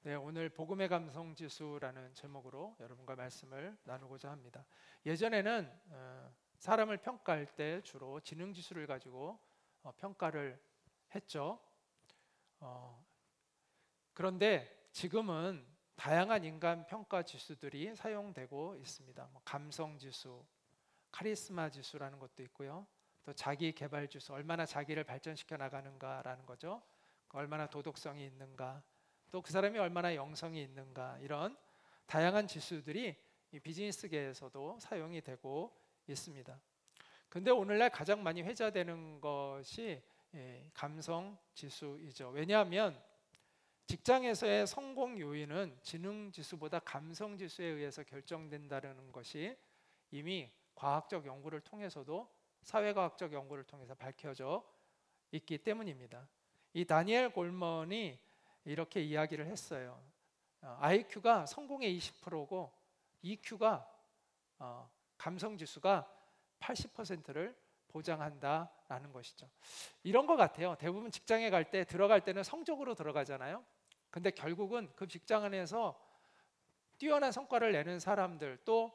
네, 오늘 복음의 감성 지수라는 제목으로 여러분과 말씀을 나누고자 합니다. 예전에는 사람을 평가할 때 주로 지능 지수를 가지고 평가를 했죠. 그런데 지금은 다양한 인간 평가 지수들이 사용되고 있습니다. 감성 지수, 카리스마 지수라는 것도 있고요. 또 자기 개발 지수, 얼마나 자기를 발전시켜 나가는가라는 거죠. 얼마나 도덕성이 있는가, 또 그 사람이 얼마나 영성이 있는가, 이런 다양한 지수들이 이 비즈니스계에서도 사용이 되고 있습니다. 근데 오늘날 가장 많이 회자되는 것이 감성 지수이죠. 왜냐하면 직장에서의 성공 요인은 지능 지수보다 감성 지수에 의해서 결정된다는 것이 이미 과학적 연구를 통해서도, 사회과학적 연구를 통해서 밝혀져 있기 때문입니다. 이 다니엘 골먼이 이렇게 이야기를 했어요. IQ가 성공의 20%고 EQ가 감성 지수가 80%를 보장한다라는 것이죠. 이런 것 같아요. 대부분 직장에 갈 때, 들어갈 때는 성적으로 들어가잖아요. 근데 결국은 그 직장 안에서 뛰어난 성과를 내는 사람들, 또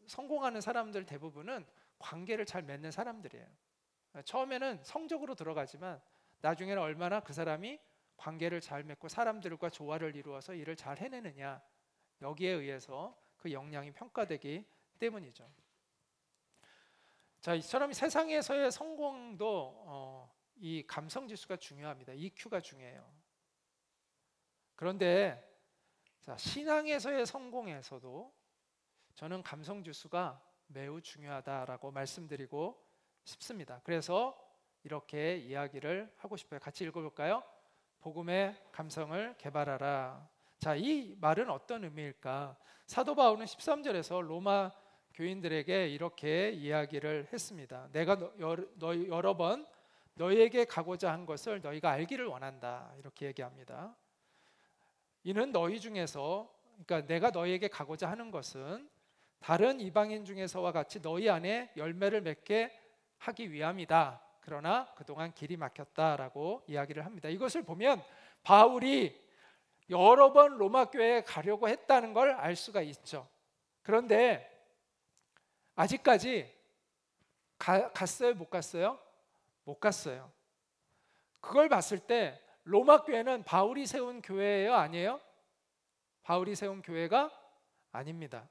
성공하는 사람들 대부분은 관계를 잘 맺는 사람들이에요. 처음에는 성적으로 들어가지만 나중에는 얼마나 그 사람이 관계를 잘 맺고 사람들과 조화를 이루어서 일을 잘 해내느냐, 여기에 의해서 그 역량이 평가되기 때문이죠. 자, 이처럼 세상에서의 성공도 이 감성 지수가 중요합니다. EQ가 중요해요. 그런데 자, 신앙에서의 성공에서도 저는 감성 지수가 매우 중요하다라고 말씀드리고 싶습니다. 그래서 이렇게 이야기를 하고 싶어요. 같이 읽어볼까요? 복음의 감성을 개발하라. 자, 이 말은 어떤 의미일까? 사도 바울은 13절에서 로마 교인들에게 이렇게 이야기를 했습니다. 내가 여러 번 너희에게 가고자 한 것을 너희가 알기를 원한다, 이렇게 얘기합니다. 이는 너희 중에서, 그러니까 내가 너희에게 가고자 하는 것은 다른 이방인 중에서와 같이 너희 안에 열매를 맺게 하기 위함이다. 그러나 그동안 길이 막혔다라고 이야기를 합니다. 이것을 보면 바울이 여러 번 로마 교회에 가려고 했다는 걸 알 수가 있죠. 그런데 아직까지 갔어요? 못 갔어요? 못 갔어요. 그걸 봤을 때 로마 교회는 바울이 세운 교회예요? 아니에요? 바울이 세운 교회가 아닙니다.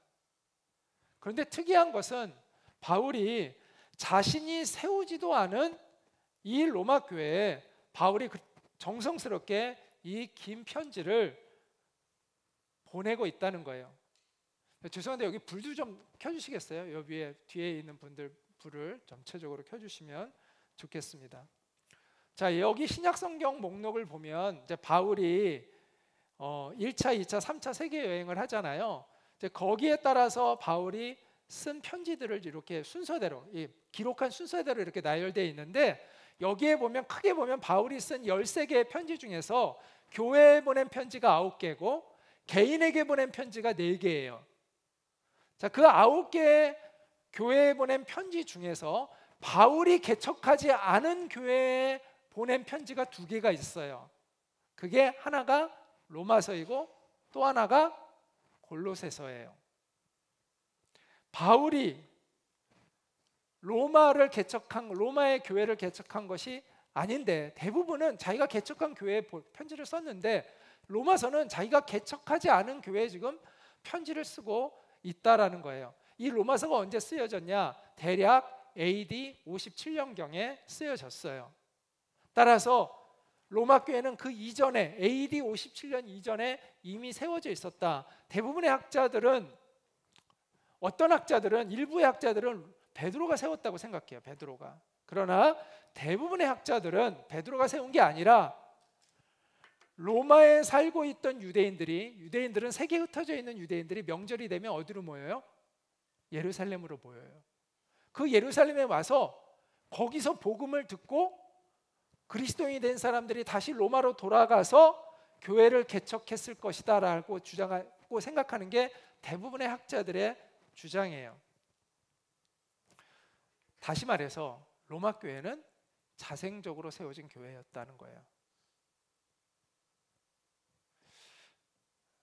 그런데 특이한 것은 바울이 자신이 세우지도 않은 이 로마 교회에 바울이 정성스럽게 이 긴 편지를 보내고 있다는 거예요. 죄송한데 여기 불도 좀 켜주시겠어요? 여기 위에 뒤에 있는 분들 불을 전체적으로 켜주시면 좋겠습니다. 자, 여기 신약성경 목록을 보면 이제 바울이 1차, 2차, 3차 세계 여행을 하잖아요. 이제 거기에 따라서 바울이 쓴 편지들을 이렇게 순서대로, 기록한 순서대로 이렇게 나열되어 있는데, 여기에 보면 크게 보면 바울이 쓴 13개의 편지 중에서 교회에 보낸 편지가 9개고 개인에게 보낸 편지가 4개예요. 자, 그 9개의 교회에 보낸 편지 중에서 바울이 개척하지 않은 교회에 보낸 편지가 2개가 있어요. 그게 하나가 로마서이고 또 하나가 골로새서예요. 바울이 로마의 교회를 개척한 것이 아닌데, 대부분은 자기가 개척한 교회에 편지를 썼는데 로마서는 자기가 개척하지 않은 교회에 지금 편지를 쓰고 있다라는 거예요. 이 로마서가 언제 쓰여졌냐? 대략 AD 57년경에 쓰여졌어요. 따라서 로마 교회는 그 이전에, AD 57년 이전에 이미 세워져 있었다. 대부분의 학자들은, 어떤 학자들은, 일부의 학자들은 베드로가 세웠다고 생각해요. 베드로가. 그러나 대부분의 학자들은 베드로가 세운 게 아니라 로마에 살고 있던 유대인들은 세계에 흩어져 있는 유대인들이 명절이 되면 어디로 모여요? 예루살렘으로 모여요. 그 예루살렘에 와서 거기서 복음을 듣고 그리스도인이 된 사람들이 다시 로마로 돌아가서 교회를 개척했을 것이다 라고 주장하고 생각하는 게 대부분의 학자들의 주장이에요. 다시 말해서 로마 교회는 자생적으로 세워진 교회였다는 거예요.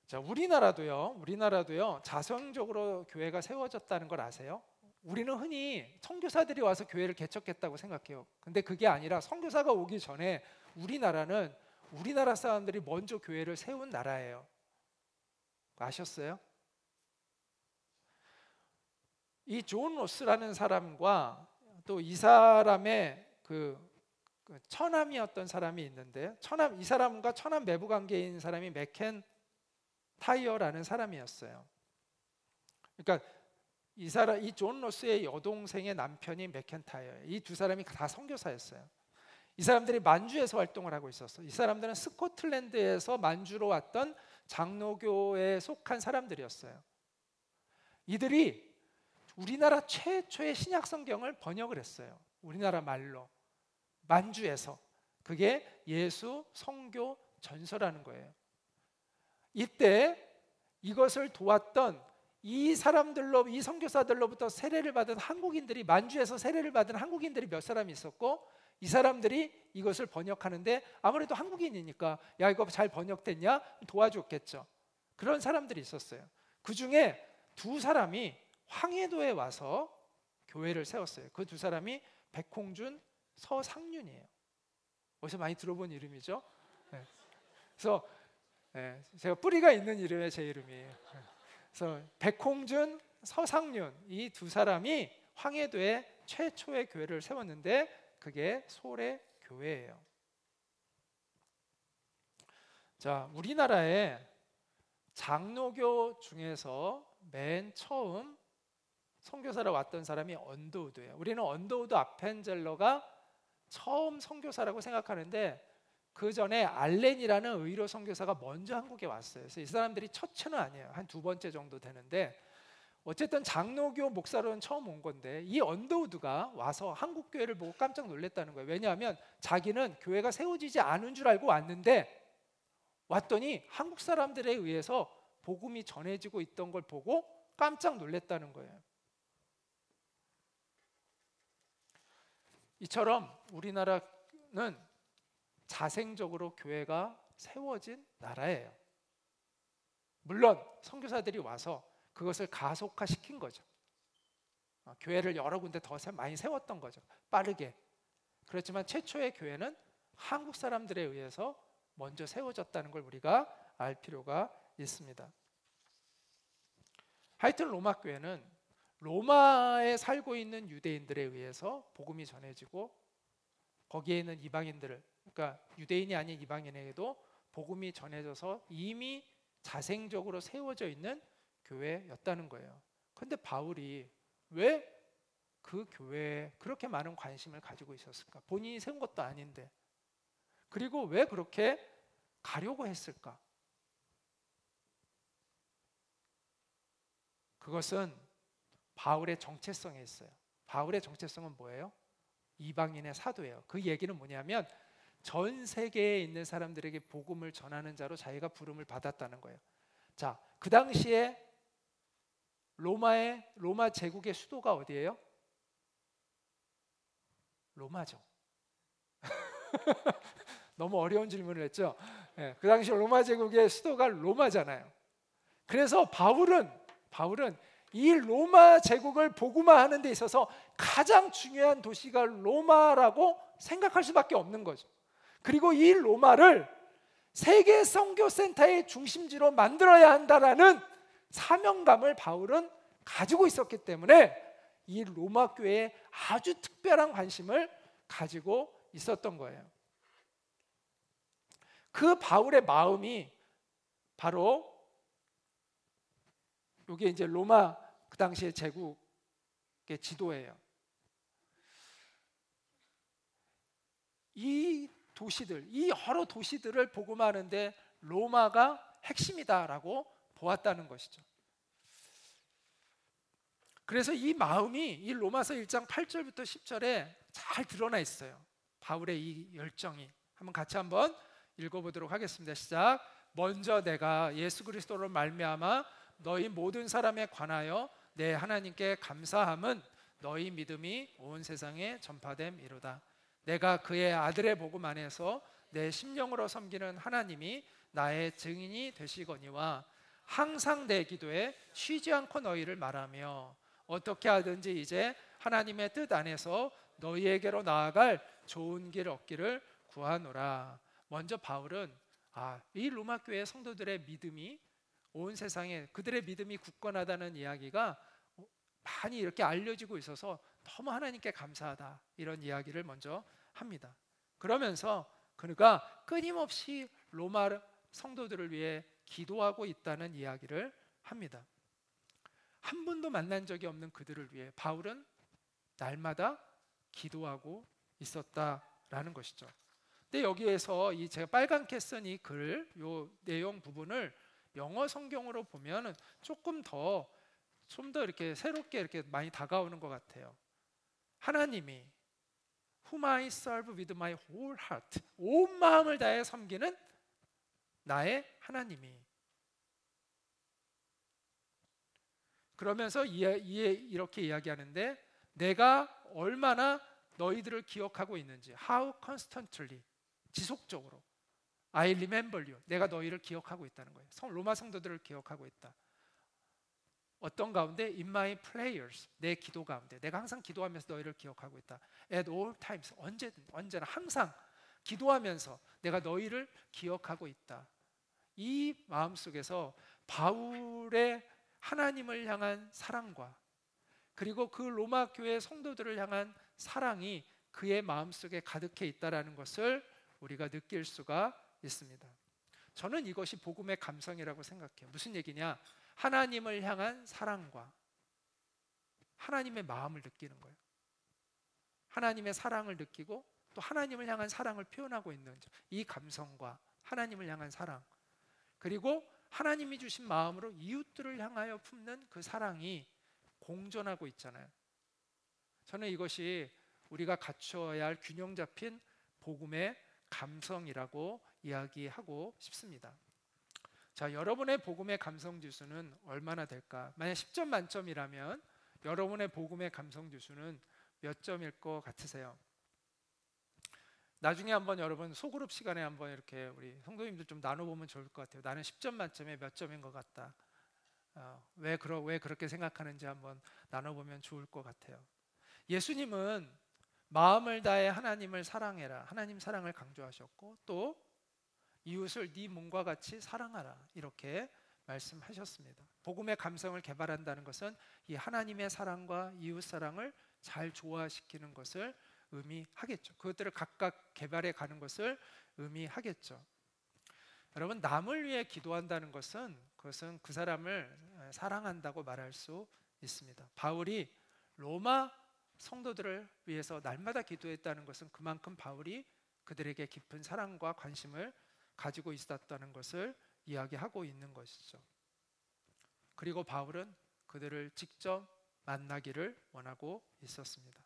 자, 우리나라도요 자성적으로 교회가 세워졌다는 걸 아세요? 우리는 흔히 선교사들이 와서 교회를 개척했다고 생각해요. 근데 그게 아니라 선교사가 오기 전에 우리나라는 우리나라 사람들이 먼저 교회를 세운 나라예요. 아셨어요? 이 존 로스라는 사람과 또 이 사람의 그 처남이었던 사람이 있는데, 이 사람과 처남 매부 관계인 사람이 맥켄타이어라는 사람이었어요. 그러니까 이 존 로스의 여동생의 남편이 맥켄타이어예요. 이 두 사람이 다 선교사였어요. 이 사람들이 만주에서 활동을 하고 있었어요. 이 사람들은 스코틀랜드에서 만주로 왔던 장로교에 속한 사람들이었어요. 이들이 우리나라 최초의 신약 성경을 번역을 했어요. 우리나라 말로 만주에서. 그게 예수 선교 전서라는 거예요. 이때 이것을 도왔던 이 선교사들로부터 세례를 받은 한국인들이, 만주에서 세례를 받은 한국인들이 몇 사람이 있었고, 이 사람들이 이것을 번역하는데 아무래도 한국인이니까 야 이거 잘 번역됐냐? 도와줬겠죠. 그런 사람들이 있었어요. 그 중에 두 사람이 황해도에 와서 교회를 세웠어요. 그 두 사람이 백홍준, 서상륜이에요. 어디서 많이 들어본 이름이죠? 네. 그래서 제가 뿌리가 있는 이름이에요. 제 이름이에요. 그래서 백홍준, 서상륜 이 두 사람이 황해도에 최초의 교회를 세웠는데 그게 소래 교회예요. 자, 우리나라에 장로교 중에서 맨 처음 선교사로 왔던 사람이 언더우드예요. 우리는 언더우드 아펜젤러가 처음 선교사라고 생각하는데 그 전에 알렌이라는 의료 선교사가 먼저 한국에 왔어요. 그래서 이 사람들이 첫째는 아니에요. 한 두 번째 정도 되는데 어쨌든 장로교 목사로는 처음 온 건데 이 언더우드가 와서 한국 교회를 보고 깜짝 놀랐다는 거예요. 왜냐하면 자기는 교회가 세워지지 않은 줄 알고 왔는데 왔더니 한국 사람들에 의해서 복음이 전해지고 있던 걸 보고 깜짝 놀랐다는 거예요. 이처럼 우리나라는 자생적으로 교회가 세워진 나라예요. 물론 선교사들이 와서 그것을 가속화시킨 거죠. 교회를 여러 군데 더 많이 세웠던 거죠. 빠르게. 그렇지만 최초의 교회는 한국 사람들에 의해서 먼저 세워졌다는 걸 우리가 알 필요가 있습니다. 하여튼 로마 교회는 로마에 살고 있는 유대인들에 의해서 복음이 전해지고 거기에 있는 이방인들을, 그러니까 유대인이 아닌 이방인에게도 복음이 전해져서 이미 자생적으로 세워져 있는 교회였다는 거예요. 그런데 바울이 왜 그 교회에 그렇게 많은 관심을 가지고 있었을까? 본인이 세운 것도 아닌데. 그리고 왜 그렇게 가려고 했을까? 그것은 바울의 정체성에 있어요. 바울의 정체성은 뭐예요? 이방인의 사도예요. 그 얘기는 뭐냐면 전 세계에 있는 사람들에게 복음을 전하는 자로 자기가 부름을 받았다는 거예요. 자, 그 당시에 로마 제국의 수도가 어디예요? 로마죠. 너무 어려운 질문을 했죠. 그 당시 로마 제국의 수도가 로마잖아요. 그래서 바울은 이 로마 제국을 복음화하는 데 있어서 가장 중요한 도시가 로마라고 생각할 수밖에 없는 거죠. 그리고 이 로마를 세계 선교센터의 중심지로 만들어야 한다라는 사명감을 바울은 가지고 있었기 때문에 이 로마 교회에 아주 특별한 관심을 가지고 있었던 거예요. 그 바울의 마음이 바로 이게 이제 로마 그 당시의 제국의 지도예요. 이 여러 도시들을 복음하는데 로마가 핵심이다라고 보았다는 것이죠. 그래서 이 마음이 이 로마서 1장 8절부터 10절에 잘 드러나 있어요. 바울의 이 열정이. 한번 읽어보도록 하겠습니다. 시작. 먼저 내가 예수 그리스도로 말미암아 너희 모든 사람에 관하여 내 하나님께 감사함은 너희 믿음이 온 세상에 전파됨이로다. 내가 그의 아들의 복음 안에서 내 심령으로 섬기는 하나님이 나의 증인이 되시거니와 항상 내 기도에 쉬지 않고 너희를 말하며 어떻게 하든지 이제 하나님의 뜻 안에서 너희에게로 나아갈 좋은 길 얻기를 구하노라. 먼저 바울은 이 로마 교회 성도들의 믿음이 온 세상에 그들의 믿음이 굳건하다는 이야기가 많이 이렇게 알려지고 있어서 너무 하나님께 감사하다, 이런 이야기를 먼저 합니다. 그러면서 그가 끊임없이 로마 성도들을 위해 기도하고 있다는 이야기를 합니다. 한 번도 만난 적이 없는 그들을 위해 바울은 날마다 기도하고 있었다라는 것이죠. 근데 여기에서 이 제가 빨갛게 쓴 이 글, 요 내용 부분을 영어 성경으로 보면 조금 더 좀 더 이렇게 새롭게 이렇게 많이 다가오는 것 같아요. 하나님이 Whom I serve with my whole heart, 온 마음을 다해 섬기는 나의 하나님이. 그러면서 이렇게 이야기하는데 내가 얼마나 너희들을 기억하고 있는지, How constantly, 지속적으로 I remember you, 내가 너희를 기억하고 있다는 거예요. 로마 성도들을 기억하고 있다. 어떤 가운데? In my prayers, 내 기도 가운데 내가 항상 기도하면서 너희를 기억하고 있다. At all times, 언제나 항상 기도하면서 내가 너희를 기억하고 있다. 이 마음속에서 바울의 하나님을 향한 사랑과 그리고 그 로마 교회 성도들을 향한 사랑이 그의 마음속에 가득해 있다는 것을 우리가 느낄 수가 있습니다. 저는 이것이 복음의 감성이라고 생각해요. 무슨 얘기냐? 하나님을 향한 사랑과 하나님의 마음을 느끼는 거예요. 하나님의 사랑을 느끼고 또 하나님을 향한 사랑을 표현하고 있는 이 감성과 하나님을 향한 사랑, 그리고 하나님이 주신 마음으로 이웃들을 향하여 품는 그 사랑이 공존하고 있잖아요. 저는 이것이 우리가 갖추어야 할 균형 잡힌 복음의 감성이라고 이야기하고 싶습니다. 자, 여러분의 복음의 감성 지수는 얼마나 될까? 만약 10점 만점이라면 여러분의 복음의 감성 지수는 몇 점일 것 같으세요? 나중에 한번 여러분 소그룹 시간에 한번 이렇게 우리 성도님들 좀 나눠보면 좋을 것 같아요. 나는 10점 만점에 몇 점인 것 같다. 왜 그렇게 생각하는지 한번 나눠보면 좋을 것 같아요. 예수님은 마음을 다해 하나님을 사랑해라, 하나님 사랑을 강조하셨고 또 이웃을 네 몸과 같이 사랑하라, 이렇게 말씀하셨습니다. 복음의 감성을 개발한다는 것은 이 하나님의 사랑과 이웃 사랑을 잘 조화시키는 것을 의미하겠죠. 그것들을 각각 개발해 가는 것을 의미하겠죠. 여러분, 남을 위해 기도한다는 것은 그것은 그 사람을 사랑한다고 말할 수 있습니다. 바울이 로마 성도들을 위해서 날마다 기도했다는 것은 그만큼 바울이 그들에게 깊은 사랑과 관심을 가지고 있었다는 것을 이야기하고 있는 것이죠. 그리고 바울은 그들을 직접 만나기를 원하고 있었습니다.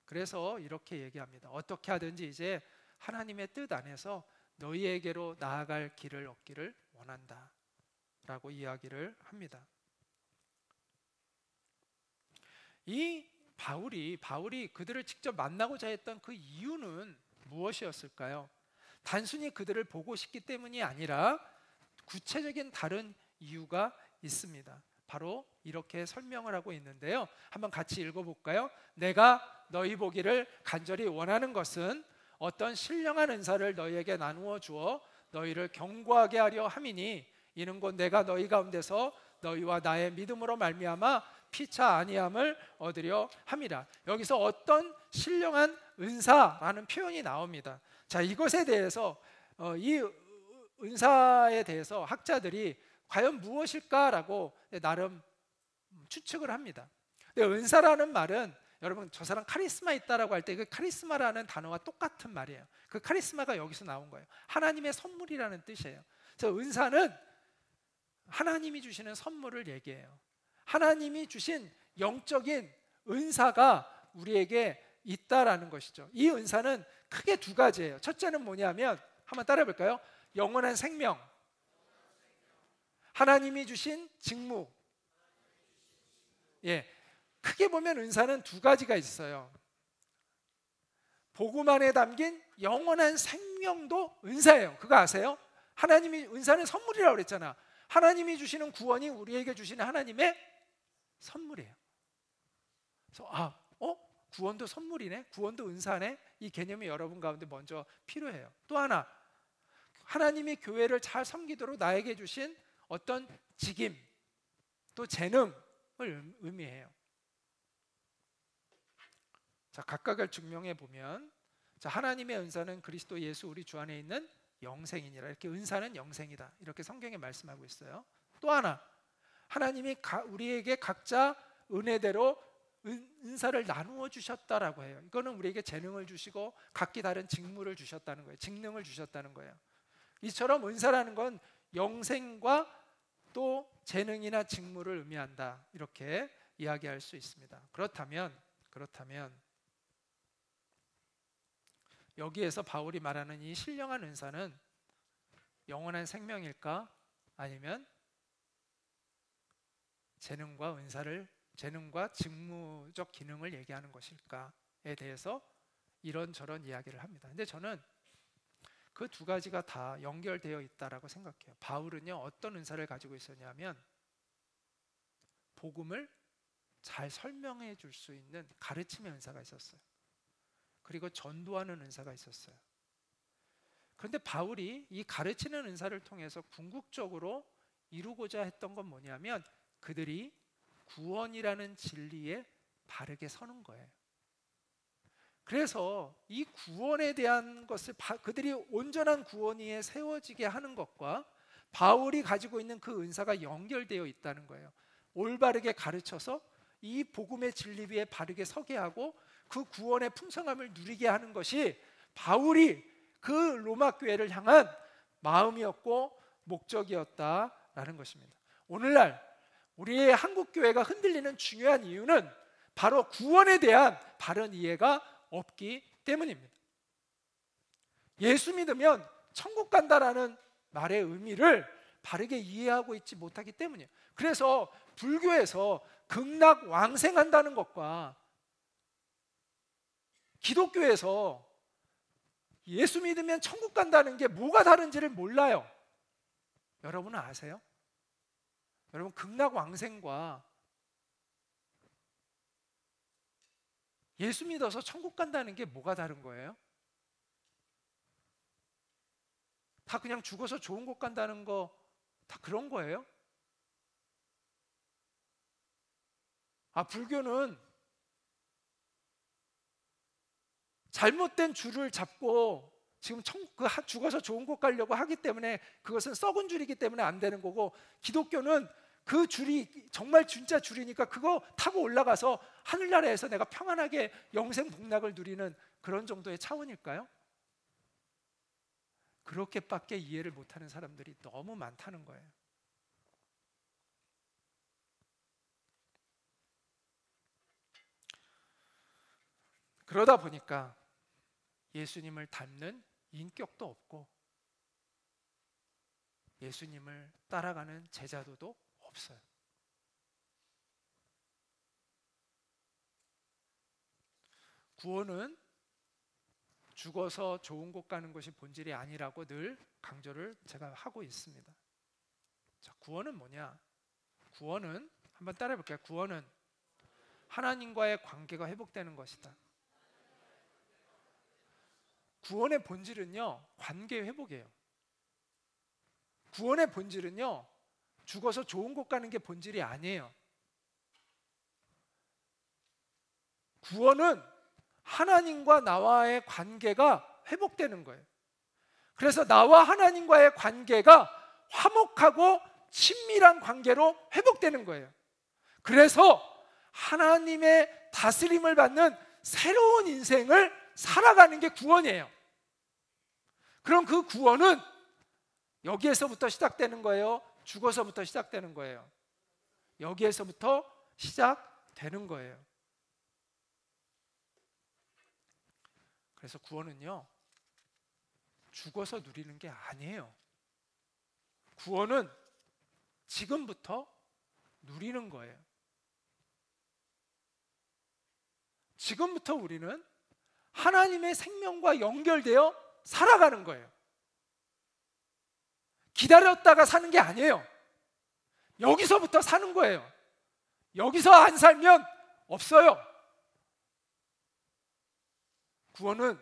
그래서 이렇게 얘기합니다. 어떻게 하든지 이제 하나님의 뜻 안에서 너희에게로 나아갈 길을 얻기를 원한다 라고 이야기를 합니다. 이 바울이 그들을 직접 만나고자 했던 그 이유는 무엇이었을까요? 단순히 그들을 보고 싶기 때문이 아니라 구체적인 다른 이유가 있습니다. 바로 이렇게 설명을 하고 있는데요. 한번 같이 읽어볼까요? 내가 너희 보기를 간절히 원하는 것은 어떤 신령한 은사를 너희에게 나누어 주어 너희를 견고하게 하려 함이니 이는 곧 내가 너희 가운데서 너희와 나의 믿음으로 말미암아 피차 아니함을 얻으려 함이라. 여기서 어떤 신령한 은사라는 표현이 나옵니다. 자, 이것에 대해서 이 은사에 대해서 학자들이 과연 무엇일까라고 나름 추측을 합니다. 근데 은사라는 말은 여러분, 저 사람 카리스마 있다라고 할 때 그 카리스마라는 단어와 똑같은 말이에요. 그 카리스마가 여기서 나온 거예요. 하나님의 선물이라는 뜻이에요. 그래서 은사는 하나님이 주시는 선물을 얘기해요. 하나님이 주신 영적인 은사가 우리에게 있다라는 것이죠. 이 은사는 크게 두 가지예요. 첫째는 뭐냐면 한번 따라해 볼까요? 영원한 생명, 하나님이 주신 직무. 예, 크게 보면 은사는 두 가지가 있어요. 복음 안에 담긴 영원한 생명도 은사예요. 그거 아세요? 하나님이 은사는 선물이라고 그랬잖아. 하나님이 주시는 구원이 우리에게 주시는 하나님의 선물이에요. 그래서 구원도 선물이네, 구원도 은사네, 이 개념이 여러분 가운데 먼저 필요해요. 또 하나, 하나님이 교회를 잘 섬기도록 나에게 주신 어떤 직임, 또 재능을 의미해요. 자, 각각을 증명해 보면, 자, 하나님의 은사는 그리스도 예수 우리 주 안에 있는 영생이니라. 이렇게 은사는 영생이다, 이렇게 성경에 말씀하고 있어요. 또 하나, 하나님이 우리에게 각자 은혜대로 은사를 나누어 주셨다라고 해요. 이거는 우리에게 재능을 주시고 각기 다른 직무를 주셨다는 거예요. 직능을 주셨다는 거예요. 이처럼 은사라는 건 영생과 또 재능이나 직무를 의미한다, 이렇게 이야기할 수 있습니다. 그렇다면 여기에서 바울이 말하는 이 신령한 은사는 영원한 생명일까? 아니면 재능과 직무적 기능을 얘기하는 것일까에 대해서 이런저런 이야기를 합니다. 근데 저는 그 두 가지가 다 연결되어 있다라고 생각해요. 바울은요, 어떤 은사를 가지고 있었냐면 복음을 잘 설명해 줄 수 있는 가르침의 은사가 있었어요. 그리고 전도하는 은사가 있었어요. 그런데 바울이 이 가르치는 은사를 통해서 궁극적으로 이루고자 했던 건 뭐냐면 그들이 구원이라는 진리에 바르게 서는 거예요. 그래서 이 구원에 대한 것을 그들이 온전한 구원 위에 세워지게 하는 것과 바울이 가지고 있는 그 은사가 연결되어 있다는 거예요. 올바르게 가르쳐서 이 복음의 진리 위에 바르게 서게 하고 그 구원의 풍성함을 누리게 하는 것이 바울이 그 로마 교회를 향한 마음이었고 목적이었다라는 것입니다. 오늘날 우리의 한국 교회가 흔들리는 중요한 이유는 바로 구원에 대한 바른 이해가 없기 때문입니다. 예수 믿으면 천국 간다라는 말의 의미를 바르게 이해하고 있지 못하기 때문이에요. 그래서 불교에서 극락왕생한다는 것과 기독교에서 예수 믿으면 천국 간다는 게 뭐가 다른지를 몰라요. 여러분은 아세요? 여러분, 극락왕생과 예수 믿어서 천국 간다는 게 뭐가 다른 거예요? 다 그냥 죽어서 좋은 곳 간다는 거 다 그런 거예요? 불교는 잘못된 줄을 잡고 지금 죽어서 좋은 곳 가려고 하기 때문에 그것은 썩은 줄이기 때문에 안 되는 거고, 기독교는 그 줄이 정말 진짜 줄이니까 그거 타고 올라가서 하늘나라에서 내가 평안하게 영생 복락을 누리는 그런 정도의 차원일까요? 그렇게밖에 이해를 못하는 사람들이 너무 많다는 거예요. 그러다 보니까 예수님을 닮는 인격도 없고 예수님을 따라가는 제자도도 없어요. 구원은 죽어서 좋은 곳 가는 것이 본질이 아니라고 늘 강조를 제가 하고 있습니다. 자, 구원은 뭐냐? 구원은 한번 따라해 볼게요. 구원은 하나님과의 관계가 회복되는 것이다. 구원의 본질은요, 관계 회복이에요. 구원의 본질은요, 죽어서 좋은 곳 가는 게 본질이 아니에요. 구원은 하나님과 나와의 관계가 회복되는 거예요. 그래서 나와 하나님과의 관계가 화목하고 친밀한 관계로 회복되는 거예요. 그래서 하나님의 다스림을 받는 새로운 인생을 살아가는 게 구원이에요. 그럼 그 구원은 여기에서부터 시작되는 거예요? 죽어서부터 시작되는 거예요? 여기에서부터 시작되는 거예요. 그래서 구원은요, 죽어서 누리는 게 아니에요. 구원은 지금부터 누리는 거예요. 지금부터 우리는 하나님의 생명과 연결되어 살아가는 거예요. 기다렸다가 사는 게 아니에요. 여기서부터 사는 거예요. 여기서 안 살면 없어요. 구원은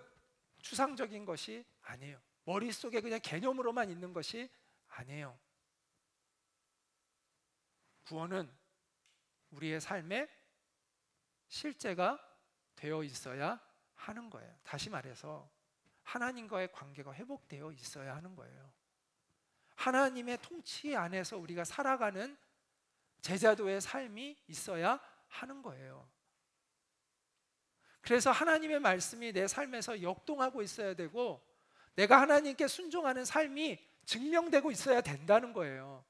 추상적인 것이 아니에요. 머릿속에 그냥 개념으로만 있는 것이 아니에요. 구원은 우리의 삶에 실제가 되어 있어야 하는 거예요. 다시 말해서 하나님과의 관계가 회복되어 있어야 하는 거예요. 하나님의 통치 안에서 우리가 살아가는 제자도의 삶이 있어야 하는 거예요. 그래서 하나님의 말씀이 내 삶에서 역동하고 있어야 되고, 내가 하나님께 순종하는 삶이 증명되고 있어야 된다는 거예요.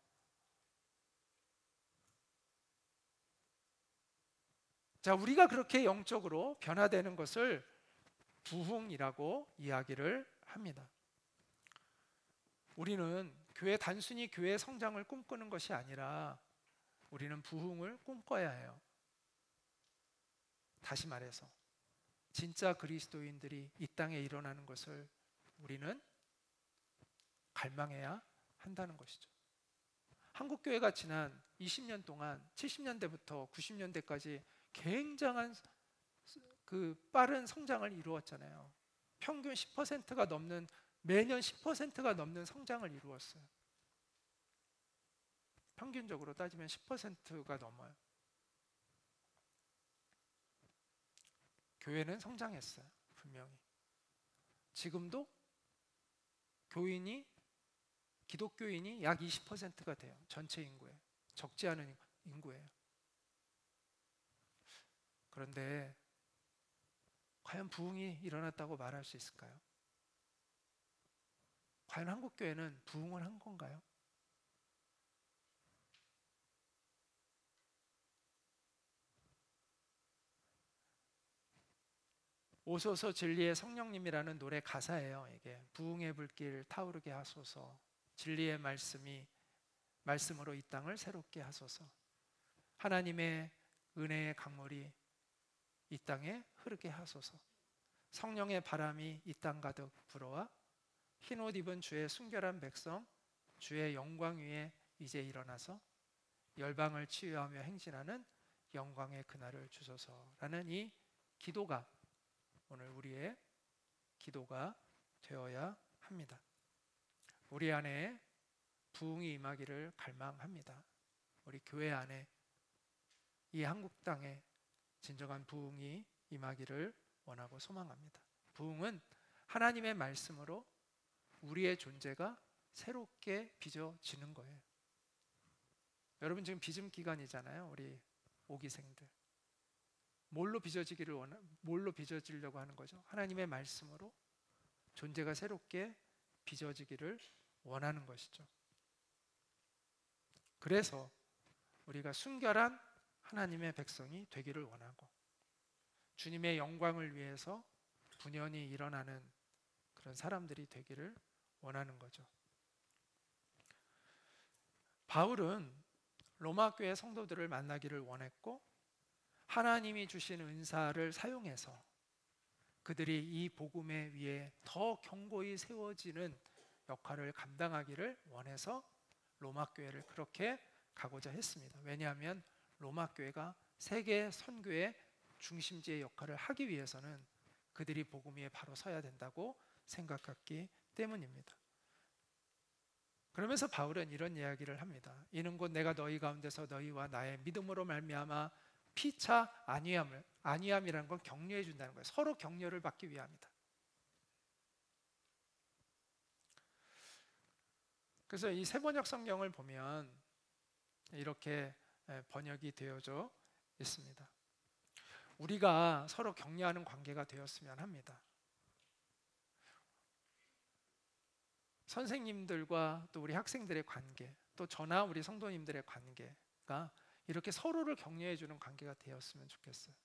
자, 우리가 그렇게 영적으로 변화되는 것을 부흥이라고 이야기를 합니다. 우리는 단순히 교회 성장을 꿈꾸는 것이 아니라 우리는 부흥을 꿈꿔야 해요. 다시 말해서 진짜 그리스도인들이 이 땅에 일어나는 것을 우리는 갈망해야 한다는 것이죠. 한국교회가 지난 20년 동안 70년대부터 90년대까지 굉장한 빠른 성장을 이루었잖아요. 평균 10%가 넘는, 매년 10%가 넘는 성장을 이루었어요. 평균적으로 따지면 10%가 넘어요. 교회는 성장했어요. 분명히. 지금도 기독교인이 약 20%가 돼요. 전체 인구에. 적지 않은 인구예요. 그런데 과연 부흥이 일어났다고 말할 수 있을까요? 과연 한국교회는 부흥을 한 건가요? 오소서 진리의 성령님이라는 노래 가사예요. 이게 부흥의 불길 타오르게 하소서, 진리의 말씀으로 이 땅을 새롭게 하소서, 하나님의 은혜의 강물이 이 땅에 흐르게 하소서, 성령의 바람이 이 땅 가득 불어와 흰옷 입은 주의 순결한 백성, 주의 영광 위에 이제 일어나서 열방을 치유하며 행진하는 영광의 그날을 주소서라는 이 기도가 오늘 우리의 기도가 되어야 합니다. 우리 안에 부흥이 임하기를 갈망합니다. 우리 교회 안에, 이 한국 땅에 진정한 부흥이 임하기를 원하고 소망합니다. 부흥은 하나님의 말씀으로 우리의 존재가 새롭게 빚어지는 거예요. 여러분 지금 빚음 기간이잖아요. 우리 5기생들. 뭘로 빚어지려고 하는 거죠? 하나님의 말씀으로 존재가 새롭게 빚어지기를 원하는 것이죠. 그래서 우리가 순결한 하나님의 백성이 되기를 원하고, 주님의 영광을 위해서 분연히 일어나는 그런 사람들이 되기를 원하는 거죠. 바울은 로마 교회 성도들을 만나기를 원했고, 하나님이 주신 은사를 사용해서 그들이 이 복음의 위에 더 견고히 세워지는 역할을 감당하기를 원해서 로마 교회를 그렇게 가고자 했습니다. 왜냐하면 로마 교회가 세계 선교의 중심지의 역할을 하기 위해서는 그들이 복음 위에 바로 서야 된다고 생각했기 때문입니다. 그러면서 바울은 이런 이야기를 합니다. 이는 곧 내가 너희 가운데서 너희와 나의 믿음으로 말미암아 피차 아니함이라는 걸 격려해 준다는 거예요. 서로 격려를 받기 위함이다. 그래서 이 세번역 성경을 보면 이렇게 번역이 되어져 있습니다. 우리가 서로 격려하는 관계가 되었으면 합니다. 선생님들과 또 우리 학생들의 관계, 또 저나 우리 성도님들의 관계가 이렇게 서로를 격려해 주는 관계가 되었으면 좋겠어요.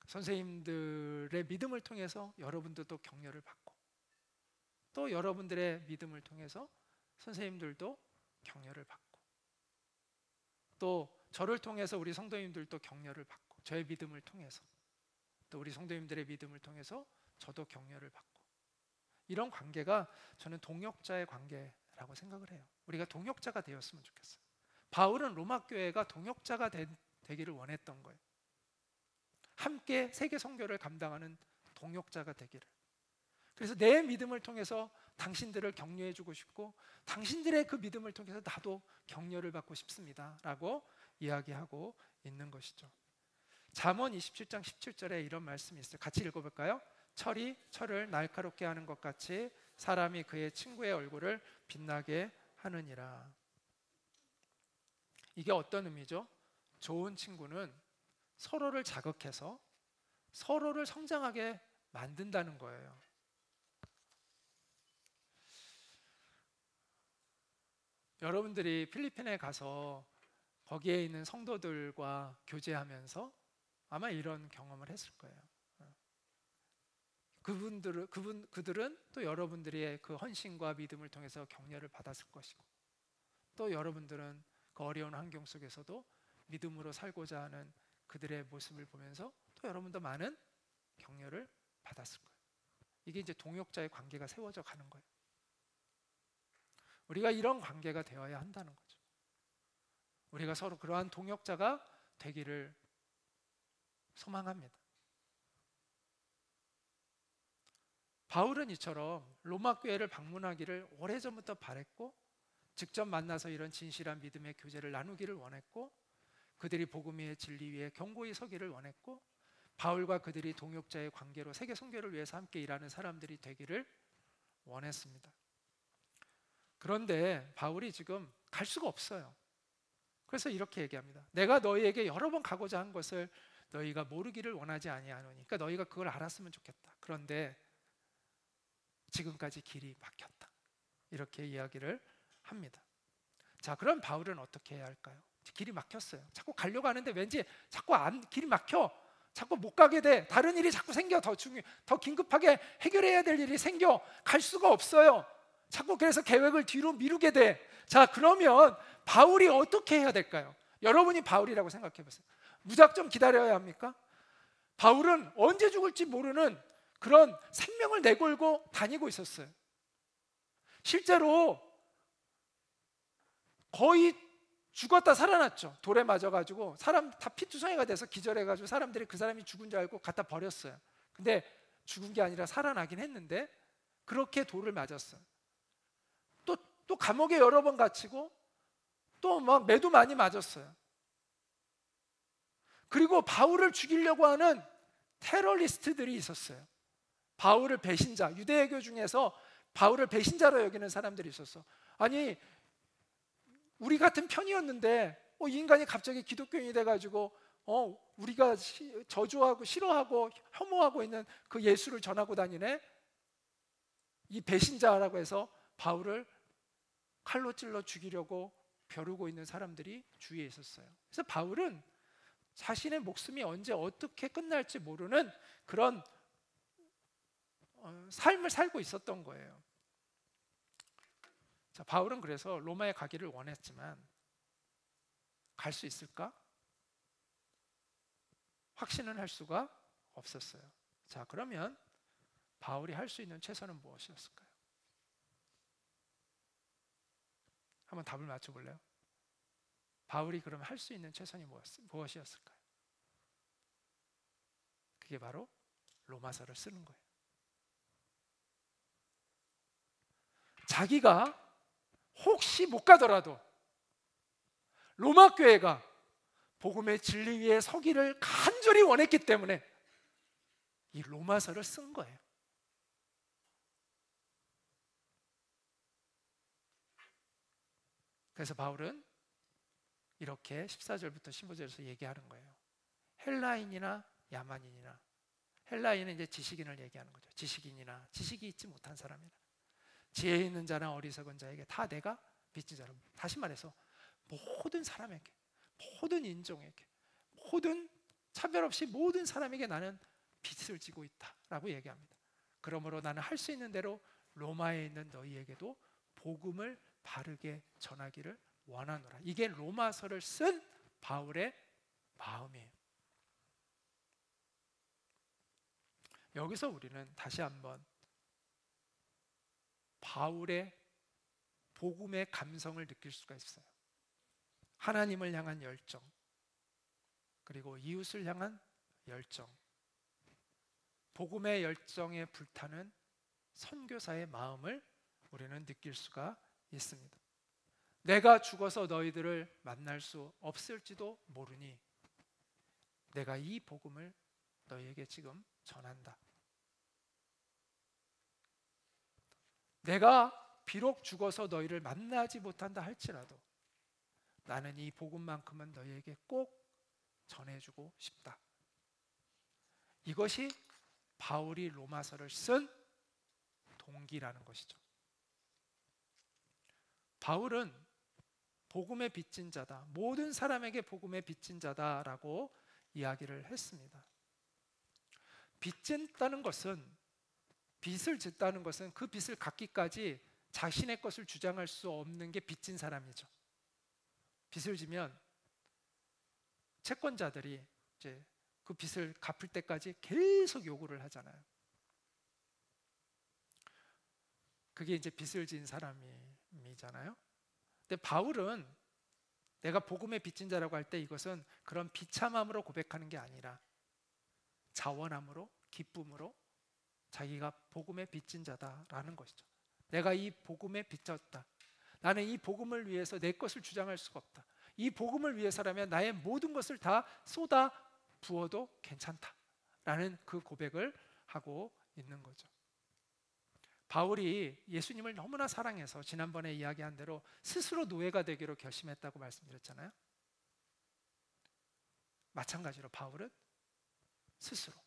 선생님들의 믿음을 통해서 여러분들도 격려를 받고, 또 여러분들의 믿음을 통해서 선생님들도 격려를 받고, 또 저를 통해서 우리 성도님들도 격려를 받고, 저의 믿음을 통해서 또 우리 성도님들의 믿음을 통해서 저도 격려를 받고, 이런 관계가 저는 동역자의 관계라고 라고 생각을 해요. 우리가 동역자가 되었으면 좋겠어요. 바울은 로마 교회가 동역자가 되기를 원했던 거예요. 함께 세계 선교를 감당하는 동역자가 되기를. 그래서 내 믿음을 통해서 당신들을 격려해 주고 싶고 당신들의 그 믿음을 통해서 나도 격려를 받고 싶습니다 라고 이야기하고 있는 것이죠. 잠언 27장 17절에 이런 말씀이 있어요. 같이 읽어볼까요? 철이 철을 날카롭게 하는 것 같이 사람이 그의 친구의 얼굴을 빛나게 하느니라. 이게 어떤 의미죠? 좋은 친구는 서로를 자극해서 서로를 성장하게 만든다는 거예요. 여러분들이 필리핀에 가서 거기에 있는 성도들과 교제하면서 아마 이런 경험을 했을 거예요. 그들은 또 여러분들의 그 헌신과 믿음을 통해서 격려를 받았을 것이고 또 여러분들은 그 어려운 환경 속에서도 믿음으로 살고자 하는 그들의 모습을 보면서 또 여러분도 많은 격려를 받았을 거예요. 이게 이제 동역자의 관계가 세워져 가는 거예요. 우리가 이런 관계가 되어야 한다는 거죠. 우리가 서로 그러한 동역자가 되기를 소망합니다. 바울은 이처럼 로마 교회를 방문하기를 오래전부터 바랬고 직접 만나서 이런 진실한 믿음의 교제를 나누기를 원했고 그들이 복음의 진리 위에 견고히 서기를 원했고 바울과 그들이 동역자의 관계로 세계 선교를 위해서 함께 일하는 사람들이 되기를 원했습니다. 그런데 바울이 지금 갈 수가 없어요. 그래서 이렇게 얘기합니다. 내가 너희에게 여러 번 가고자 한 것을 너희가 모르기를 원하지 아니하노니, 그러니까 너희가 그걸 알았으면 좋겠다. 그런데 지금까지 길이 막혔다. 이렇게 이야기를 합니다. 자, 그럼 바울은 어떻게 해야 할까요? 길이 막혔어요. 자꾸 가려고 하는데 왠지 자꾸 길이 막혀. 자꾸 못 가게 돼. 다른 일이 자꾸 생겨. 더 긴급하게 해결해야 될 일이 생겨. 갈 수가 없어요. 자꾸 그래서 계획을 뒤로 미루게 돼. 자, 그러면 바울이 어떻게 해야 될까요? 여러분이 바울이라고 생각해 보세요. 무작정 기다려야 합니까? 바울은 언제 죽을지 모르는 그런 생명을 내걸고 다니고 있었어요. 실제로 거의 죽었다 살아났죠. 돌에 맞아가지고 사람 다 피투성이가 돼서 기절해가지고 사람들이 그 사람이 죽은 줄 알고 갖다 버렸어요. 근데 죽은 게 아니라 살아나긴 했는데 그렇게 돌을 맞았어요. 또 감옥에 여러 번 갇히고 또 막 매도 많이 맞았어요. 그리고 바울을 죽이려고 하는 테러리스트들이 있었어요. 바울을 배신자, 유대교 중에서 바울을 배신자로 여기는 사람들이 있었어. 아니, 우리 같은 편이었는데 이 인간이 갑자기 기독교인이 돼가지고 우리가 저주하고 싫어하고 혐오하고 있는 그 예수를 전하고 다니네. 이 배신자라고 해서 바울을 칼로 찔러 죽이려고 벼르고 있는 사람들이 주위에 있었어요. 그래서 바울은 자신의 목숨이 언제 어떻게 끝날지 모르는 그런 삶을 살고 있었던 거예요. 자, 바울은 그래서 로마에 가기를 원했지만 갈 수 있을까? 확신은 할 수가 없었어요. 자, 그러면 바울이 할 수 있는 최선은 무엇이었을까요? 한번 답을 맞춰볼래요? 바울이 그럼 할 수 있는 최선이 무엇이었을까요? 그게 바로 로마서를 쓰는 거예요. 자기가 혹시 못 가더라도 로마 교회가 복음의 진리 위에 서기를 간절히 원했기 때문에 이 로마서를 쓴 거예요. 그래서 바울은 이렇게 14절부터 15절에서 얘기하는 거예요. 헬라인이나 야만인이나, 헬라인은 이제 지식인을 얘기하는 거죠. 지식인이나 지식이 있지 못한 사람이나 지혜 있는 자나 어리석은 자에게 다 내가 빚진 자로, 다시 말해서 모든 사람에게, 모든 인종에게, 모든 차별 없이 모든 사람에게 나는 빚을 지고 있다라고 얘기합니다. 그러므로 나는 할 수 있는 대로 로마에 있는 너희에게도 복음을 바르게 전하기를 원하노라. 이게 로마서를 쓴 바울의 마음이에요. 여기서 우리는 다시 한번 바울의 복음의 감성을 느낄 수가 있어요. 하나님을 향한 열정, 그리고 이웃을 향한 열정, 복음의 열정에 불타는 선교사의 마음을 우리는 느낄 수가 있습니다. 내가 죽어서 너희들을 만날 수 없을지도 모르니 내가 이 복음을 너희에게 지금 전한다. 내가 비록 죽어서 너희를 만나지 못한다 할지라도 나는 이 복음만큼은 너희에게 꼭 전해주고 싶다. 이것이 바울이 로마서를 쓴 동기라는 것이죠. 바울은 복음의 빚진 자다, 모든 사람에게 복음의 빚진 자다라고 이야기를 했습니다. 빚진다는 것은, 빚을 짓다는 것은 그 빚을 갚기까지 자신의 것을 주장할 수 없는 게 빚진 사람이죠. 빚을 지면 채권자들이 이제 그 빚을 갚을 때까지 계속 요구를 하잖아요. 그게 이제 빚을 진 사람이잖아요. 근데 바울은 내가 복음의 빚진 자라고 할 때 이것은 그런 비참함으로 고백하는 게 아니라 자원함으로, 기쁨으로 자기가 복음의 빚진 자다라는 것이죠. 내가 이 복음에 빚졌다. 나는 이 복음을 위해서 내 것을 주장할 수가 없다. 이 복음을 위해서라면 나의 모든 것을 다 쏟아 부어도 괜찮다라는 그 고백을 하고 있는 거죠. 바울이 예수님을 너무나 사랑해서 지난번에 이야기한 대로 스스로 노예가 되기로 결심했다고 말씀드렸잖아요. 마찬가지로 바울은 스스로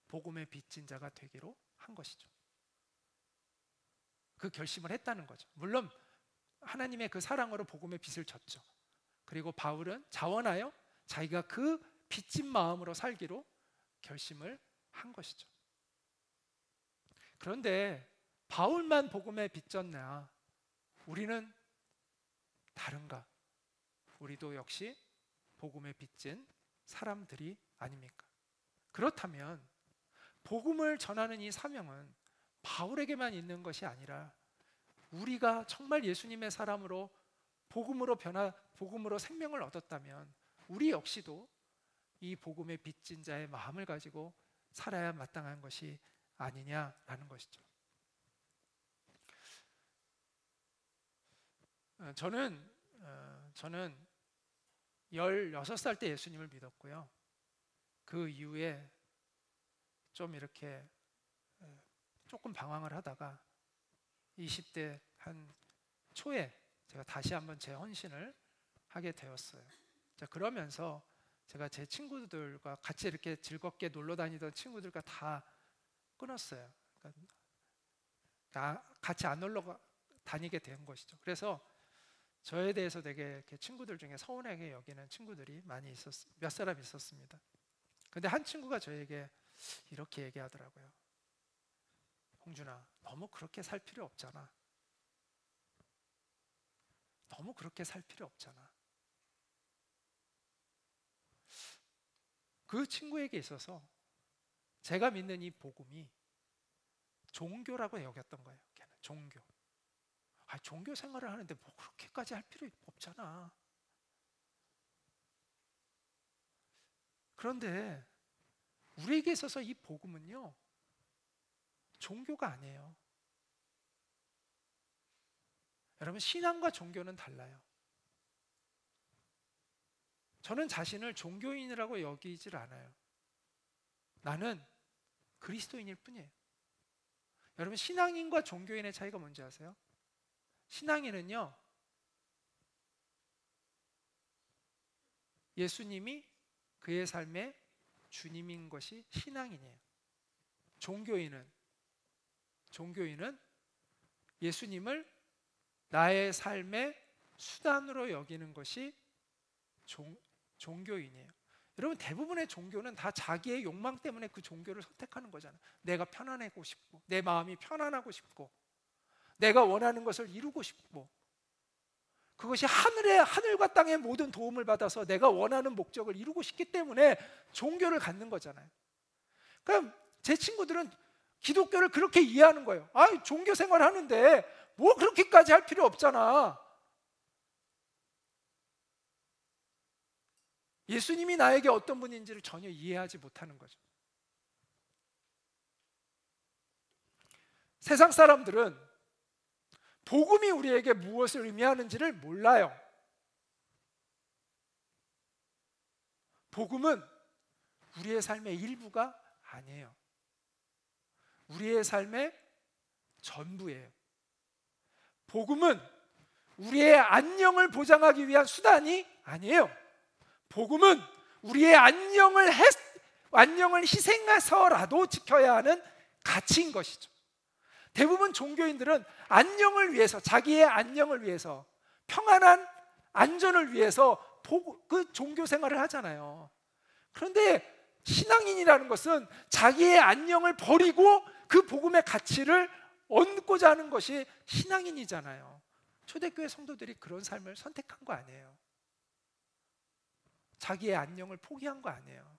복음의 빚진 자가 되기로 한 것이죠. 그 결심을 했다는 거죠. 물론 하나님의 그 사랑으로 복음의 빚을 졌죠. 그리고 바울은 자원하여 자기가 그 빚진 마음으로 살기로 결심을 한 것이죠. 그런데 바울만 복음에 빚졌나? 우리는 다른가? 우리도 역시 복음에 빚진 사람들이 아닙니까? 그렇다면 복음을 전하는 이 사명은 바울에게만 있는 것이 아니라 우리가 정말 예수님의 사람으로 복음으로 생명을 얻었다면 우리 역시도 이 복음의 빚진 자의 마음을 가지고 살아야 마땅한 것이 아니냐라는 것이죠. 저는 16살 때 예수님을 믿었고요. 그 이후에 좀 이렇게 조금 방황을 하다가 20대 한 초에 제가 다시 한번 제 헌신을 하게 되었어요. 자, 그러면서 제가 제 친구들과 같이 이렇게 즐겁게 놀러 다니던 친구들과 다 끊었어요. 그러니까 같이 안 놀러 다니게 된 것이죠. 그래서 저에 대해서 되게 이렇게 친구들 중에 서운하게 여기는 친구들이 몇 사람 있었습니다. 근데 한 친구가 저에게 이렇게 얘기하더라고요. 홍준아, 너무 그렇게 살 필요 없잖아. 너무 그렇게 살 필요 없잖아. 그 친구에게 있어서 제가 믿는 이 복음이 종교라고 여겼던 거예요. 걔는 종교. 종교 생활을 하는데 뭐 그렇게까지 할 필요 없잖아. 그런데 우리에게 있어서 이 복음은요, 종교가 아니에요. 여러분, 신앙과 종교는 달라요. 저는 자신을 종교인이라고 여기질 않아요. 나는 그리스도인일 뿐이에요. 여러분, 신앙인과 종교인의 차이가 뭔지 아세요? 신앙인은요, 예수님이 그의 삶의 주님인 것이 신앙인이에요. 종교인은 예수님을 나의 삶의 수단으로 여기는 것이 종교인이에요. 여러분, 대부분의 종교는 다 자기의 욕망 때문에 그 종교를 선택하는 거잖아요. 내가 편안하고 싶고, 내 마음이 편안하고 싶고, 내가 원하는 것을 이루고 싶고, 그것이 하늘과 땅의 모든 도움을 받아서 내가 원하는 목적을 이루고 싶기 때문에 종교를 갖는 거잖아요. 그럼 제 친구들은 기독교를 그렇게 이해하는 거예요. 종교 생활 하는데 뭐 그렇게까지 할 필요 없잖아. 예수님이 나에게 어떤 분인지를 전혀 이해하지 못하는 거죠. 세상 사람들은 복음이 우리에게 무엇을 의미하는지를 몰라요. 복음은 우리의 삶의 일부가 아니에요. 우리의 삶의 전부예요. 복음은 우리의 안녕을 보장하기 위한 수단이 아니에요. 복음은 우리의 안녕을 희생해서라도 지켜야 하는 가치인 것이죠. 대부분 종교인들은 안녕을 위해서, 자기의 안녕을 위해서, 평안한 안전을 위해서 그 종교 생활을 하잖아요. 그런데 신앙인이라는 것은 자기의 안녕을 버리고 그 복음의 가치를 얻고자 하는 것이 신앙인이잖아요. 초대교회 성도들이 그런 삶을 선택한 거 아니에요. 자기의 안녕을 포기한 거 아니에요.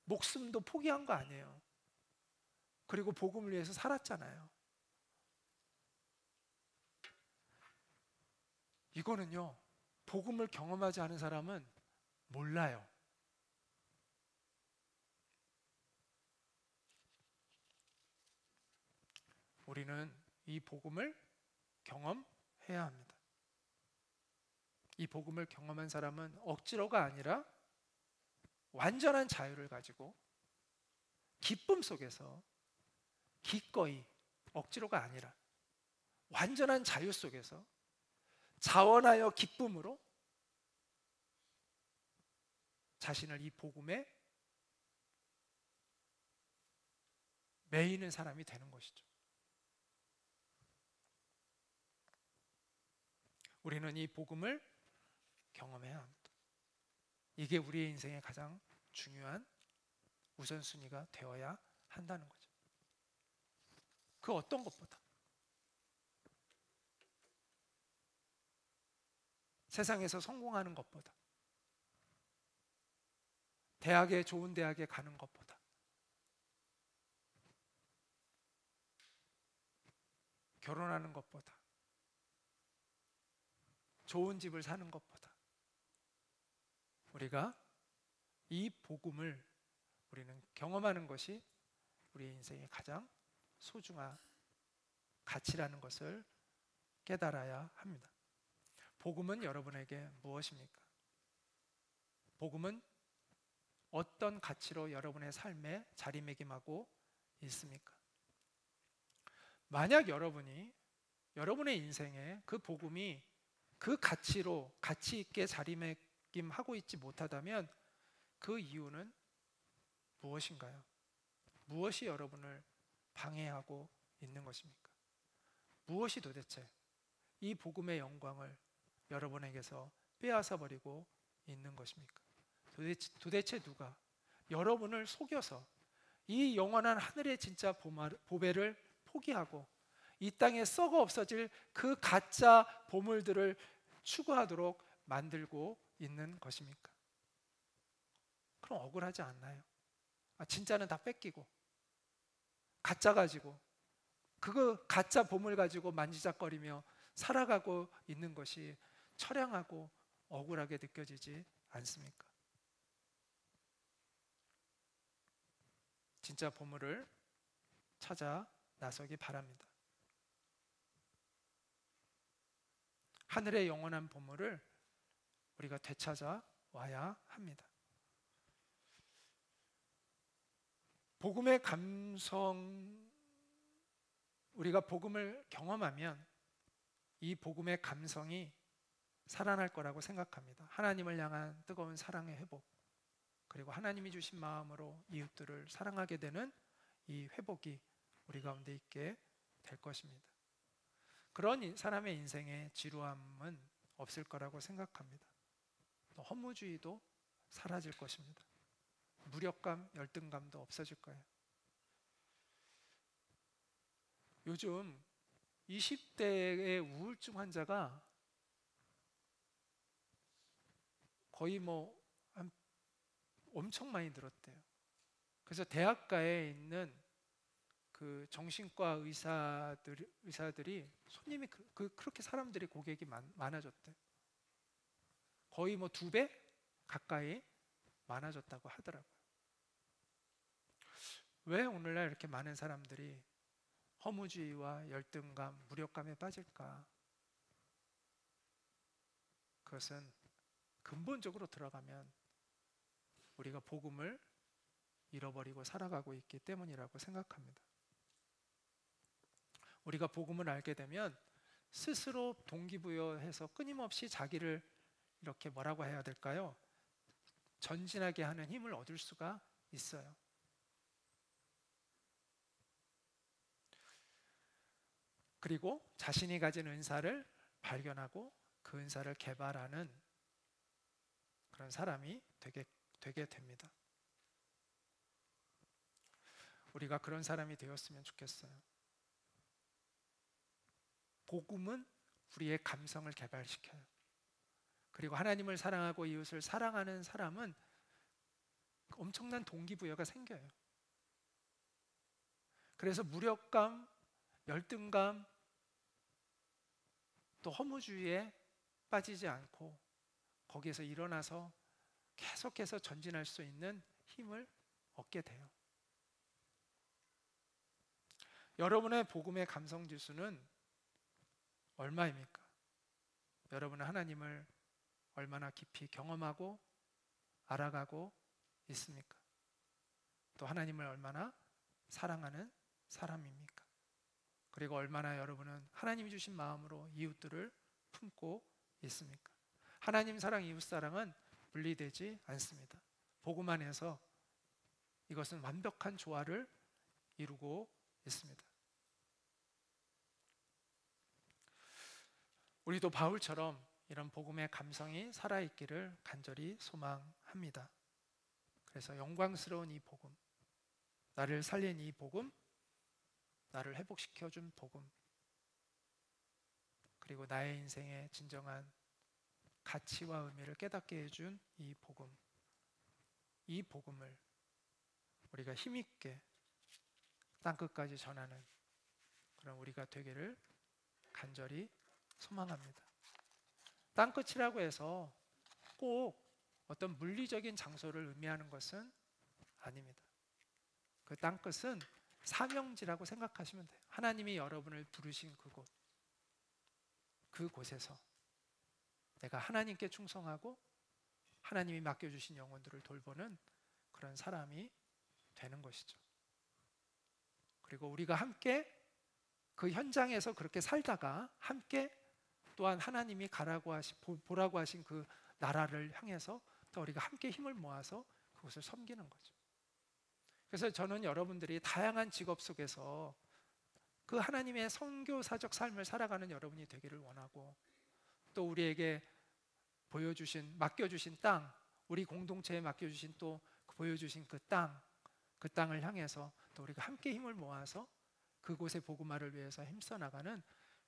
목숨도 포기한 거 아니에요. 그리고 복음을 위해서 살았잖아요. 이거는요, 복음을 경험하지 않은 사람은 몰라요. 우리는 이 복음을 경험해야 합니다. 이 복음을 경험한 사람은 억지로가 아니라 완전한 자유를 가지고 기쁨 속에서 기꺼이, 억지로가 아니라 완전한 자유 속에서 자원하여 기쁨으로 자신을 이 복음에 매이는 사람이 되는 것이죠. 우리는 이 복음을 경험해야 합니다. 이게 우리의 인생의 가장 중요한 우선순위가 되어야 한다는 거죠. 그 어떤 것보다, 세상에서 성공하는 것보다, 좋은 대학에 가는 것보다, 결혼하는 것보다, 좋은 집을 사는 것보다 우리가 이 복음을 우리는 경험하는 것이 우리의 인생의 가장 소중한 가치라는 것을 깨달아야 합니다. 복음은 여러분에게 무엇입니까? 복음은 어떤 가치로 여러분의 삶에 자리매김하고 있습니까? 만약 여러분이 여러분의 인생에 그 복음이 그 가치로 가치 있게 자리매김하고 있지 못하다면 그 이유는 무엇인가요? 무엇이 여러분을 방해하고 있는 것입니까? 무엇이 도대체 이 복음의 영광을 여러분에게서 빼앗아 버리고 있는 것입니까? 도대체 누가 여러분을 속여서 이 영원한 하늘의 진짜 보배를 포기하고 이 땅에 썩어 없어질 그 가짜 보물들을 추구하도록 만들고 있는 것입니까? 그럼 억울하지 않나요? 진짜는 다 뺏기고 가짜 가지고 그거 가짜 보물 가지고 만지작거리며 살아가고 있는 것이 처량하고 억울하게 느껴지지 않습니까? 진짜 보물을 찾아 나서기 바랍니다. 하늘의 영원한 보물을 우리가 되찾아 와야 합니다. 복음의 감성, 우리가 복음을 경험하면 이 복음의 감성이 살아날 거라고 생각합니다. 하나님을 향한 뜨거운 사랑의 회복, 그리고 하나님이 주신 마음으로 이웃들을 사랑하게 되는 이 회복이 우리 가운데 있게 될 것입니다. 그런 사람의 인생에 지루함은 없을 거라고 생각합니다. 또 허무주의도 사라질 것입니다. 무력감, 열등감도 없어질 거예요. 요즘 20대의 우울증 환자가 거의 엄청 많이 늘었대요. 그래서 대학가에 있는 그 정신과 의사들이 손님이 그렇게 사람들이 고객이 많아졌대. 거의 뭐 2배 가까이 많아졌다고 하더라고요. 왜 오늘날 이렇게 많은 사람들이 허무주의와 열등감, 무력감에 빠질까? 그것은 근본적으로 들어가면 우리가 복음을 잃어버리고 살아가고 있기 때문이라고 생각합니다. 우리가 복음을 알게 되면 스스로 동기부여해서 끊임없이 자기를 이렇게 뭐라고 해야 될까요? 전진하게 하는 힘을 얻을 수가 있어요. 그리고 자신이 가진 은사를 발견하고 그 은사를 개발하는 그런 사람이 되게 됩니다. 우리가 그런 사람이 되었으면 좋겠어요. 복음은 우리의 감성을 개발시켜요. 그리고 하나님을 사랑하고 이웃을 사랑하는 사람은 엄청난 동기부여가 생겨요. 그래서 무력감, 열등감, 또 허무주의에 빠지지 않고 거기에서 일어나서 계속해서 전진할 수 있는 힘을 얻게 돼요. 여러분의 복음의 감성 지수는 얼마입니까? 여러분은 하나님을 얼마나 깊이 경험하고 알아가고 있습니까? 또 하나님을 얼마나 사랑하는 사람입니까? 그리고 얼마나 여러분은 하나님이 주신 마음으로 이웃들을 품고 있습니까? 하나님 사랑, 이웃 사랑은 분리되지 않습니다. 복음 안에서 이것은 완벽한 조화를 이루고 있습니다. 우리도 바울처럼 이런 복음의 감성이 살아있기를 간절히 소망합니다. 그래서 영광스러운 이 복음, 나를 살린 이 복음, 나를 회복시켜준 복음, 그리고 나의 인생의 진정한 가치와 의미를 깨닫게 해준 이 복음, 이 복음을 우리가 힘있게 땅끝까지 전하는 그런 우리가 되기를 간절히 소망합니다. 땅끝이라고 해서 꼭 어떤 물리적인 장소를 의미하는 것은 아닙니다. 그 땅끝은 사명지라고 생각하시면 돼요. 하나님이 여러분을 부르신 그곳에서 내가 하나님께 충성하고 하나님이 맡겨주신 영혼들을 돌보는 그런 사람이 되는 것이죠. 그리고 우리가 함께 그 현장에서 그렇게 살다가 함께 또한 하나님이 보라고 하신 그 나라를 향해서 또 우리가 함께 힘을 모아서 그것을 섬기는 거죠. 그래서 저는 여러분들이 다양한 직업 속에서 그 하나님의 선교사적 삶을 살아가는 여러분이 되기를 원하고, 또 우리에게 맡겨주신 땅, 우리 공동체에 맡겨주신 또 보여주신 그 땅을 향해서 또 우리가 함께 힘을 모아서 그곳의 복음화를 위해서 힘써 나가는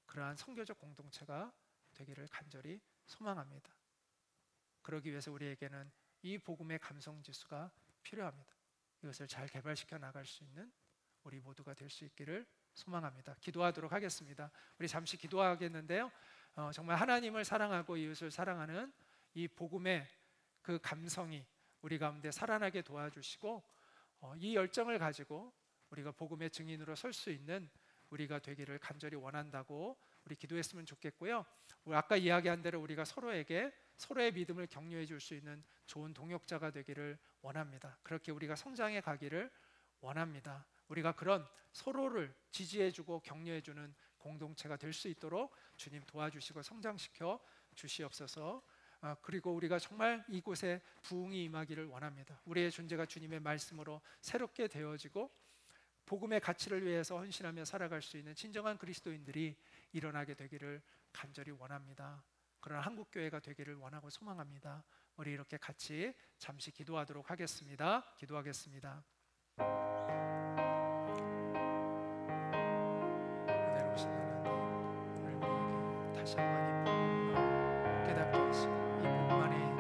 그러한 선교적 공동체가 되기를 간절히 소망합니다. 그러기 위해서 우리에게는 이 복음의 감성 지수가 필요합니다. 이것을 잘 개발시켜 나갈 수 있는 우리 모두가 될 수 있기를 소망합니다. 기도하도록 하겠습니다. 우리 잠시 기도하겠는데요, 정말 하나님을 사랑하고 이웃을 사랑하는 이 복음의 그 감성이 우리 가운데 살아나게 도와주시고, 이 열정을 가지고 우리가 복음의 증인으로 설 수 있는 우리가 되기를 간절히 원한다고 우리 기도했으면 좋겠고요. 우리 아까 이야기한 대로 우리가 서로에게 서로의 믿음을 격려해 줄 수 있는 좋은 동역자가 되기를 원합니다. 그렇게 우리가 성장해 가기를 원합니다. 우리가 그런 서로를 지지해 주고 격려해 주는 공동체가 될 수 있도록 주님 도와주시고 성장시켜 주시옵소서. 그리고 우리가 정말 이곳에 부흥이 임하기를 원합니다. 우리의 존재가 주님의 말씀으로 새롭게 되어지고 복음의 가치를 위해서 헌신하며 살아갈 수 있는 진정한 그리스도인들이 일어나게 되기를 간절히 원합니다. 그런 한국교회가 되기를 원하고 소망합니다. 우리 이렇게 같이 잠시 기도하도록 하겠습니다. 기도하겠습니다. 은혜로우신 하나님, 오늘 우리에게 다시 한번 이 복음을 깨닫게 하시고 이 복음 안에 있는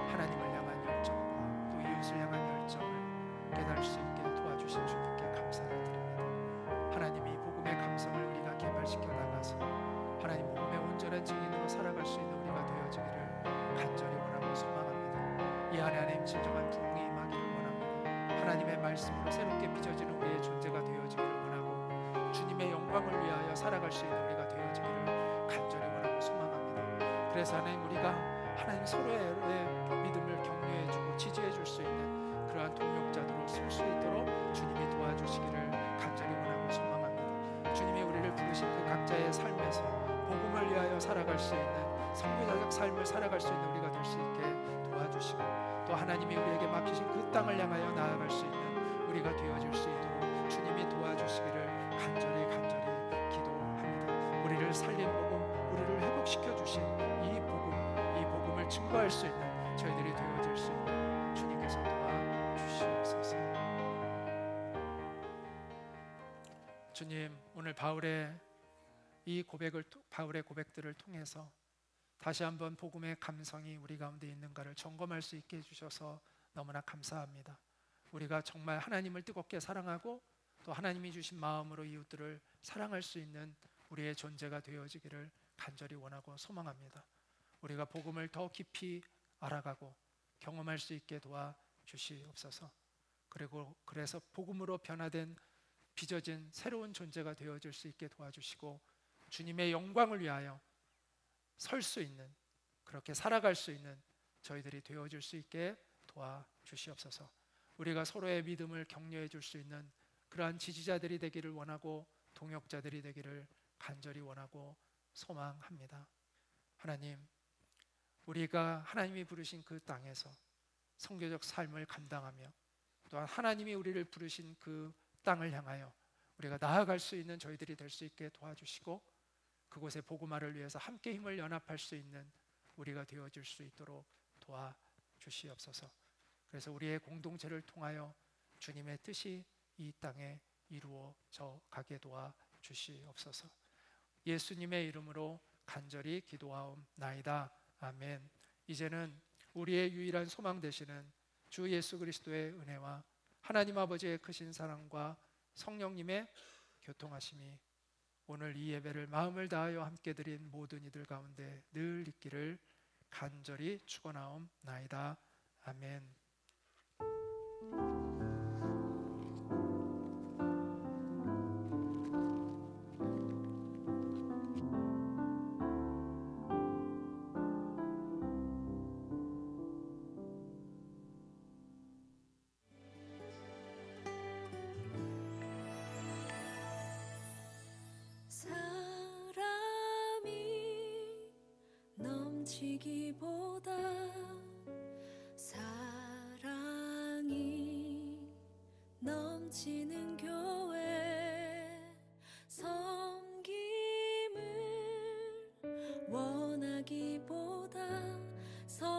하나님을 향한 열정과 또 이웃을 향한 열정을 깨달을 수 있게 도와주신 주님께 감사를 드립니다. 온전한 증인으로 살아갈 수 있는 우리가 되어지기를 간절히 원하고 소망합니다. 이 안에 하나님 진정한 부흥이 임하기를 원합니다. 하나님의 말씀으로 새롭게 빚어지는 우리의 존재가 되어지기를 원하고 주님의 영광을 위하여 살아갈 수 있는 우리가 되어지기를 간절히 원하고 소망합니다. 그래서 하나님, 우리가 하나님 서로의 믿음을 격려해주고 지지해줄 수 있는 그러한 동역자들로 설 수 있도록 주님이 도와주시기를 간절히 원하고 소망합니다. 주님이 우리를 부르신 그 각자의 삶에서 복음을 위하여 살아갈 수 있는 선교자적 삶을 살아갈 수 있는 우리가 될 수 있게 도와주시고, 또 하나님이 우리에게 맡기신 그 땅을 향하여 나아갈 수 있는 우리가 되어질 수 있도록 주님이 도와주시기를 간절히 기도합니다. 우리를 살린 복음, 우리를 회복시켜 주신 이 복음을 증거할 수 있는 저희들이 되어질 수 있는 주님께서 도와주시옵소서. 주님, 오늘 바울의 고백들을 통해서 다시 한번 복음의 감성이 우리 가운데 있는가를 점검할 수 있게 해주셔서 너무나 감사합니다. 우리가 정말 하나님을 뜨겁게 사랑하고 또 하나님이 주신 마음으로 이웃들을 사랑할 수 있는 우리의 존재가 되어지기를 간절히 원하고 소망합니다. 우리가 복음을 더 깊이 알아가고 경험할 수 있게 도와주시옵소서. 그래서 복음으로 변화된 빚어진 새로운 존재가 되어질 수 있게 도와주시고, 주님의 영광을 위하여 설 수 있는, 그렇게 살아갈 수 있는 저희들이 되어질 수 있게 도와주시옵소서. 우리가 서로의 믿음을 격려해 줄 수 있는 그러한 지지자들이 되기를 원하고 동역자들이 되기를 간절히 원하고 소망합니다. 하나님, 우리가 하나님이 부르신 그 땅에서 선교적 삶을 감당하며 또한 하나님이 우리를 부르신 그 땅을 향하여 우리가 나아갈 수 있는 저희들이 될 수 있게 도와주시고, 그곳의 복음화를 위해서 함께 힘을 연합할 수 있는 우리가 되어질 수 있도록 도와주시옵소서. 그래서 우리의 공동체를 통하여 주님의 뜻이 이 땅에 이루어져 가게 도와주시옵소서. 예수님의 이름으로 간절히 기도하옵나이다. 아멘. 이제는 우리의 유일한 소망 되시는 주 예수 그리스도의 은혜와 하나님 아버지의 크신 사랑과 성령님의 교통하심이 오늘 이 예배를 마음을 다하여 함께 드린 모든 이들 가운데 늘 있기를 간절히 축원하옵나이다. 아멘. 사람이 넘치기보다 사랑이 넘치는 교회